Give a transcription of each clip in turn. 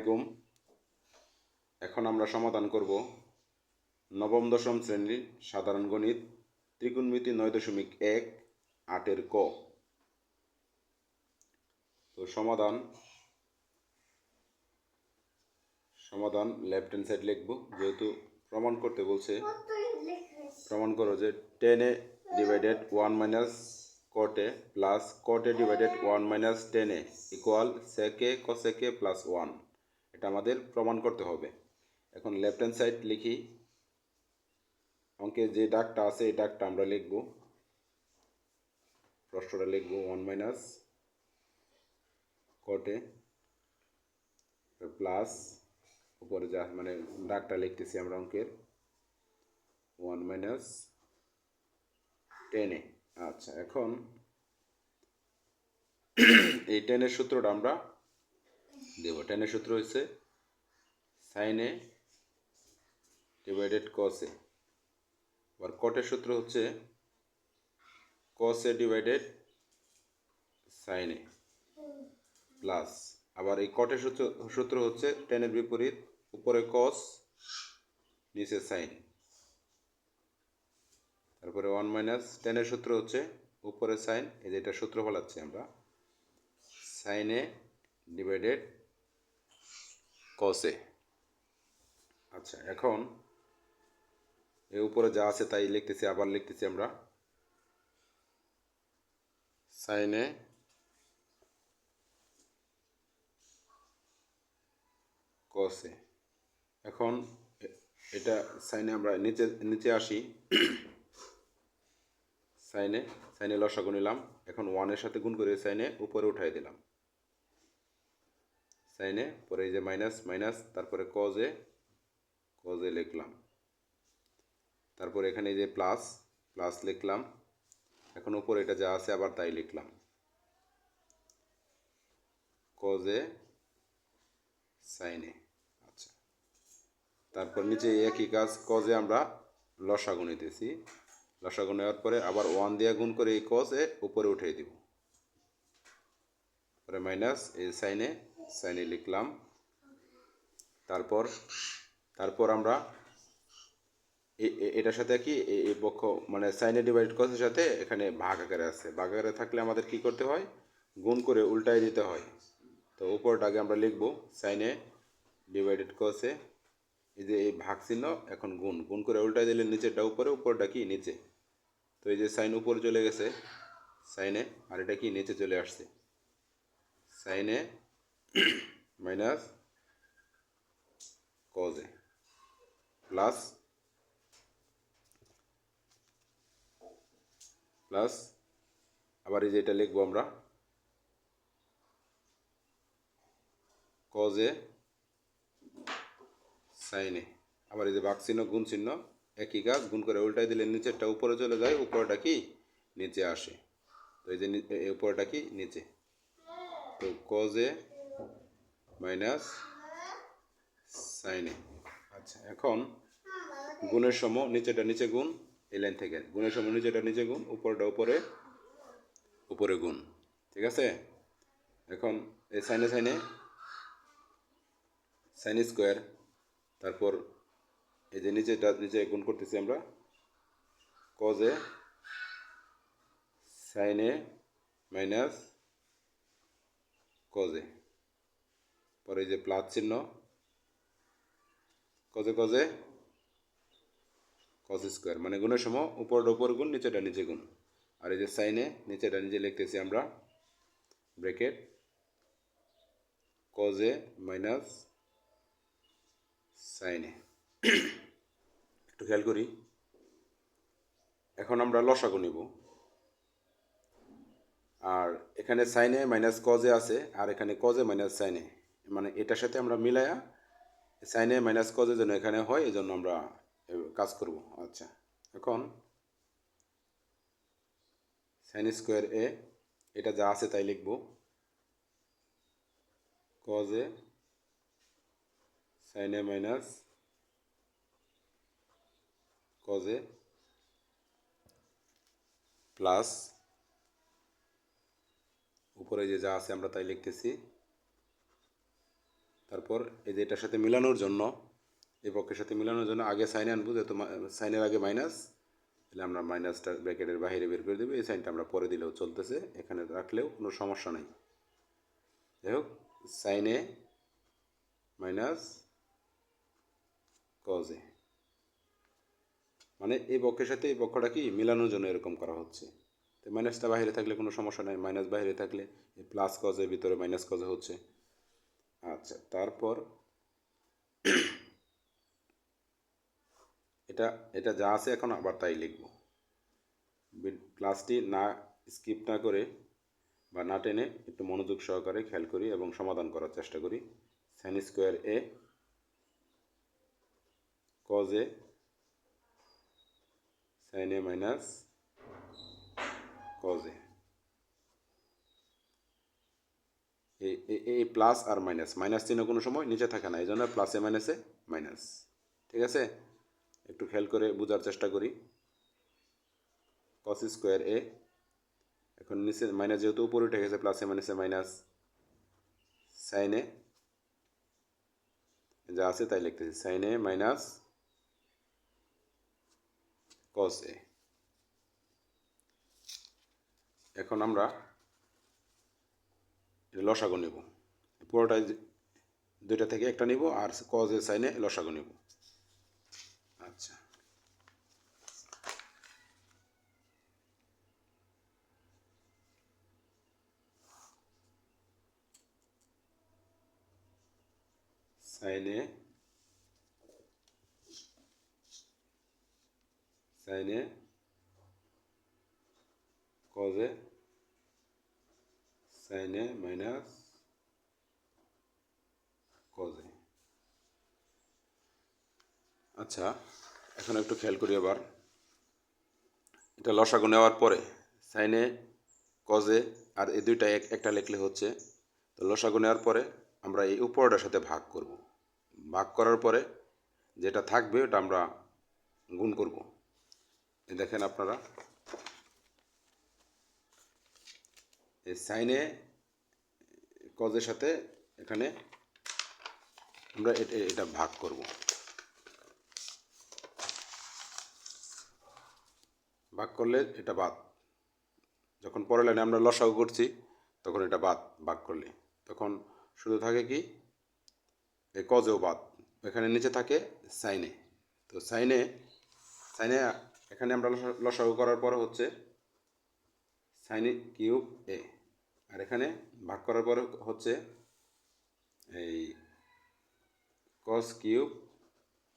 আলাইকুম। এখন আমরা সমাধান করব নবম দশম শ্রেণীর সাধারণ গণিত ত্রিকোণমিতি 9.1 8-এর ক। তো সমাধান লেফট হ্যান্ড সাইড লিখব, যেহেতু প্রমাণ করতে বলছে। প্রমাণ করো যে 10a divided 1 minus cot a plus cot a divided 1 minus 10a equal sec a cosec a plus 1। এটা আমাদের প্রমাণ করতে হবে। এখন লেফট হ্যান্ড সাইড লিখি। অঙ্কে যে দাগটা আছে এই দাগটা আমরা লিখব, প্রশ্নটা লিখব 1 মাইনাস cot a প্লাস উপরে যা মানে দাগটা লিখতেছি আমরা অঙ্কের 1 মাইনাস 10a। আচ্ছা, এখন এই 10 এর সূত্রটা আমরা দেব। 10 এর সূত্র হচ্ছে sin a divided cos a। আবার cot এর সূত্র হচ্ছে cos a divided sin a plus আবার এই cot এর সূত্র হচ্ছে 10 এর বিপরীত, উপরে cos নিচে sin। তারপরে 1 মাইনাস 10 এর সূত্র হচ্ছে উপরে sin, এই যে এটা সূত্র বলাচ্ছি আমরা, sin a divided cos a। আচ্ছা, এখন এর উপরে যা আছে তাই লিখতেছি, আবার লিখতেছি আমরা sin a cos a। এখন এটা সাইনে আমরা নিচে আসি। সাইনে লসাগু নিলাম। এখন 1 এর সাথে গুণ করে সাইনে উপরে উঠাই দিলাম। সাইনে পরে এই যে মাইনাস মাইনাস, তারপরে cos a লিখলাম। তারপর এখানে এই যে প্লাস লিখলাম। এখন উপরে এটা যা আছে আবার তাই লিখলাম, cos a sin a। আচ্ছা, তারপর নিচে একই কাজ, cos a আমরা লসাগু নিতেছি। লসাগু নেওয়ার পরে আবার 1 দিয়ে গুণ করে এই cos a উপরে উঠিয়ে দিব। পরে মাইনাস এই sin a লিখলাম। তারপর আমরা এটার সাথে কি এই পক্ষ মানে sin a ডিভাইড cos এর সাথে এখানে ভাগ আকারে আছে। ভাগ আকারে থাকলে আমাদের কি করতে হয়? গুণ করে উল্টায় দিতে হয়। তো উপরটা আগে আমরা লিখব sin a divided cos a, এই যে এই ভাগ চিহ্ন, এখন গুণ করে উল্টায় দিলে নিচেরটা উপরে, উপরটা কি নিচে। তো এই যে সাইন উপরে চলে গেছে সাইনে, আর এটা কি নিচে চলে আসছে sin a minus cos a plus আবার এই যে এটা লিখবো আমরা cos a sin a। আবার এই যে ভাগ চিহ্ন গুণ চিহ্ন একই কাজ, গুণ করে উল্টাই দিলে নিচেরটা উপরে চলে যায়, উপরটা কি নিচে আসে। তো এই যে উপরটা কি নিচে, তো cos a minus sin a। আচ্ছা, এখন গুণের সময় নিচেটা নিচে গুণ, এই লাইন থেকে গুণের সময় নিচেটা নিচে গুণ, উপরটা উপরে গুণ, ঠিক আছে। এখন এই সাইনে সাইন স্কোয়ার, তারপর এই যে নিচে গুণ করতেছি আমরা cos a sin a minus cos a, পরে এই যে প্লাস চিহ্ন cos a cos স্কোয়ার, মানে গুণের সময় উপরটা উপর গুণ, নিচেটা নিচে গুণ। আর এই যে সাইনে নিচেটা নিচে লিখতেছি আমরা bracket cos a minus sin a। একটু খেয়াল করি, এখন আমরা লসাগু নিব। আর এখানে sin a minus cos a আছে, আর এখানে cos a minus sin a, মানে এটার সাথে আমরা মিলাইয়া sin a minus cos a যেন এখানে হয়, এই জন্য আমরা কাজ করব। আচ্ছা, এখন sin স্কোয়ার a, এটা যা আছে তাই লিখব, cos a sin a minus cos a plus উপরে যে যা আছে আমরা তাই লিখতেছি। তারপর এই যে এটার সাথে মিলানোর জন্য, এই পক্ষের সাথে মিলানোর জন্য আগে সাইনে আনবো, যেহেতু সাইনের আগে মাইনাস, তাহলে আমরা মাইনাসটা ব্র্যাকেটের বাইরে বের করে দেবো। এই সাইনটা আমরা পরে দিলেও চলতেছে, এখানে রাখলেও কোনো সমস্যা নাই। যাই হোক, সাইনে মাইনাস কজে, মানে এই পক্ষের সাথে এই পক্ষটা কি মিলানোর জন্য এরকম করা হচ্ছে। তো মাইনাসটা বাইরে থাকলে কোনো সমস্যা নাই, মাইনাস বাইরে থাকলে এই প্লাস কজের ভিতরে মাইনাস কজে হচ্ছে। আচ্ছা, তারপর এটা এটা যা আছে এখন আবার তাই লিখব। ক্লাসটি না স্কিপ না করে বা না টেনে একটু মনোযোগ সহকারে খেয়াল করি এবং সমাধান করার চেষ্টা করি। Sine square A cos A sine A minus cos A, এই প্লাস আর মাইনাস, মাইনাস চিহ্ন কোনো সময় নিচে থাকে না, এই জন্য প্লাসে মাইনাসে মাইনাস। ঠিক আছে, একটু খেয়াল করে বোঝার চেষ্টা করি। কস স্কোয়ার এ, এখন নিচে মাইনাস যেহেতু উপরে উঠে গেছে, প্লাসে মাইনাসে মাইনাস, সাইনে যা আছে তাই লিখতেছি, সাইনে মাইনাস কস এ। এখন আমরা লসাগু নেব, পুরোটাই দুইটা থেকে একটা নিব আর কজ এ সাইনে লসাগু নেব। আচ্ছা, সাইনে সাইনে কজ এ সাইনে মাইনাস কজ এ। আচ্ছা, এখন একটু খেয়াল করি আবার, এটা লসাগু নেওয়ার পরে সাইনে কজে আর এই দুইটা একটা লিখলে হচ্ছে। তো লসাগু নেওয়ার পরে আমরা এই উপরটার সাথে ভাগ করব, ভাগ করার পরে যেটা থাকবে ওটা আমরা গুণ করব। দেখেন আপনারা, এই সাইনে কজের সাথে এখানে আমরা এটা ভাগ করব, ভাগ করলে এটা বাদ। যখন পরের লাইনে আমরা লসাগু করছি তখন এটা বাদ, ভাগ করলে তখন শুধু থাকে কি এই কজেও বাদ, এখানে নিচে থাকে সাইনে। তো সাইনে সাইনে এখানে আমরা লসাগু করার পরে হচ্ছে সাইন কিউব এ, আর এখানে ভাগ করার পরে হচ্ছে এই কস কিউব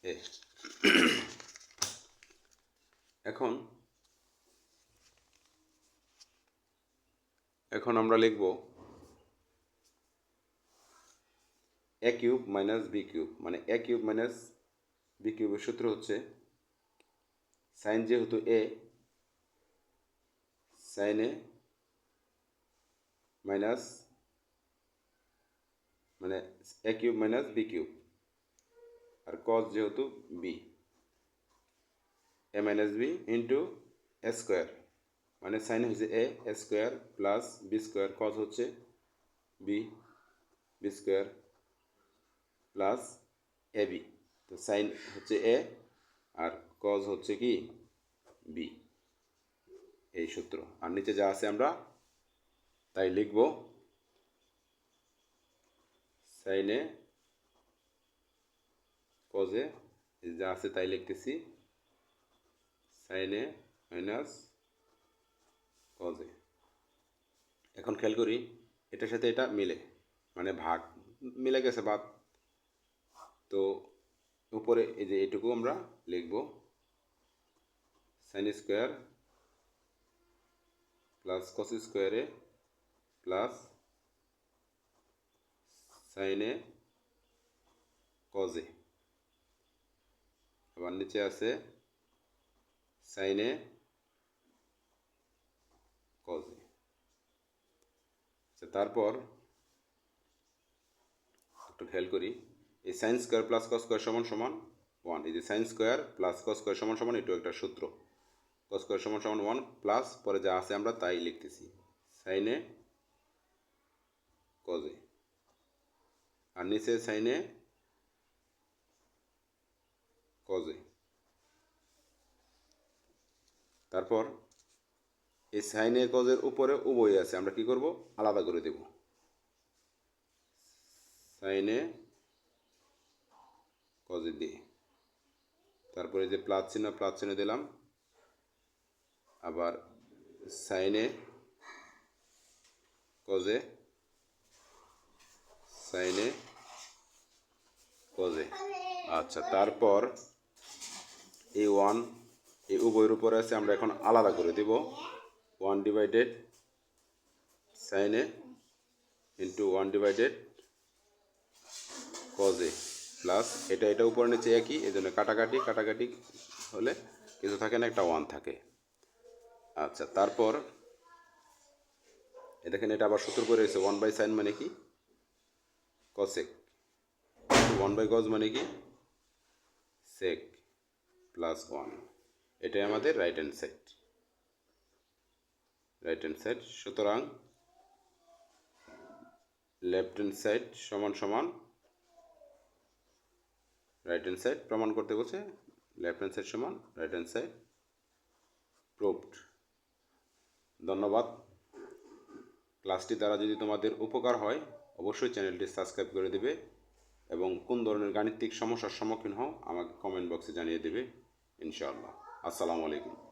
এ। এখন এখন আমরা লিখব এ কিউব মাইনাস বি কিউব, মানে এ কিউব মাইনাস বি কিউবের সূত্র হচ্ছে সাইন যেহেতু এ, সাইন এ মাইনাস মানে এ কিউব মাইনাস বি কিউব, আর কস যেহেতু বি, এ মাইনাস বি ইন্টু এ স্কোয়ার, মানে সাইন হচ্ছে এ স্কোয়ার প্লাস বি স্কোয়ার, কস হচ্ছে B, B square plus A B. তো সাইন হচ্ছে এ আর কজ হচ্ছে কি বি, এই সূত্র। আর নিচে যা আছে আমরা তাই লিখব, সাইনে কজে যা আছে তাই লিখতেছি, সাইনে মাইনাস কজে। এখন খেয়াল করি এটার সাথে এটা মিলে, মানে ভাগ মিলে গেছে বাদ। তো উপরে এই যে এটুকু আমরা লিখব সাইন স্কোয়ার প্লাস কস স্কোয়ারে প্লাস সাইনে কজে, আবার নিচে আছে সাইনে কজে। তারপর একটু খেয়াল করি, এই sine square plus cos square সমান সমান 1, এই যে sine square plus cos square সমান সমান এটু একটা সূত্র, কস স্কোয়ার সমান সমান 1 প্লাস পরে যা আছে আমরা তাই লিখতেছি সাইনে কজে। আর নিচে সাইনে কজে। তারপর এই সাইনে কজের উপরে উভয় আছে, আমরা কি করব, আলাদা করে দেব। সাইনে কজে দিয়ে তারপরে যে প্লাস চিহ্ন দিলাম, আবার সাইনে কজে, সাইনে কজে। আচ্ছা, তারপর এই ওয়ান এই উভয়ের উপরে আছে, আমরা এখন আলাদা করে দেব। 1 ডিভাইডেড সাইনে ইন্টু 1 ডিভাইডেড কজে প্লাস এটা উপরে নিচে একই, এই জন্য কাটাকাটি হলে কিছু থাকে না, একটা 1 থাকে। আচ্ছা, তারপর দেখেন এটা আবার সূত্র করে রয়েছে, 1 বাই সাইন মানে কি কসেক, 1 বাই কজ মানে কি সেক প্লাস 1। এটাই আমাদের রাইট হ্যান্ড সাইড। সুতরাং লেফট হ্যান্ড সাইড সমান সমান রাইট হ্যান্ড সাইড, প্রমাণ করতে বলছে লেফট হ্যান্ড সাইড সমান রাইট হ্যান্ড সাইড, প্রুভড। ধন্যবাদ। ক্লাসটি দ্বারা যদি তোমাদের উপকার হয় অবশ্যই চ্যানেলটি সাবস্ক্রাইব করে দেবে এবং কোন ধরনের গাণিতিক সমস্যার সম্মুখীন হও আমাকে কমেন্ট বক্সে জানিয়ে দেবে ইনশাআল্লাহ। আসসালামু আলাইকুম।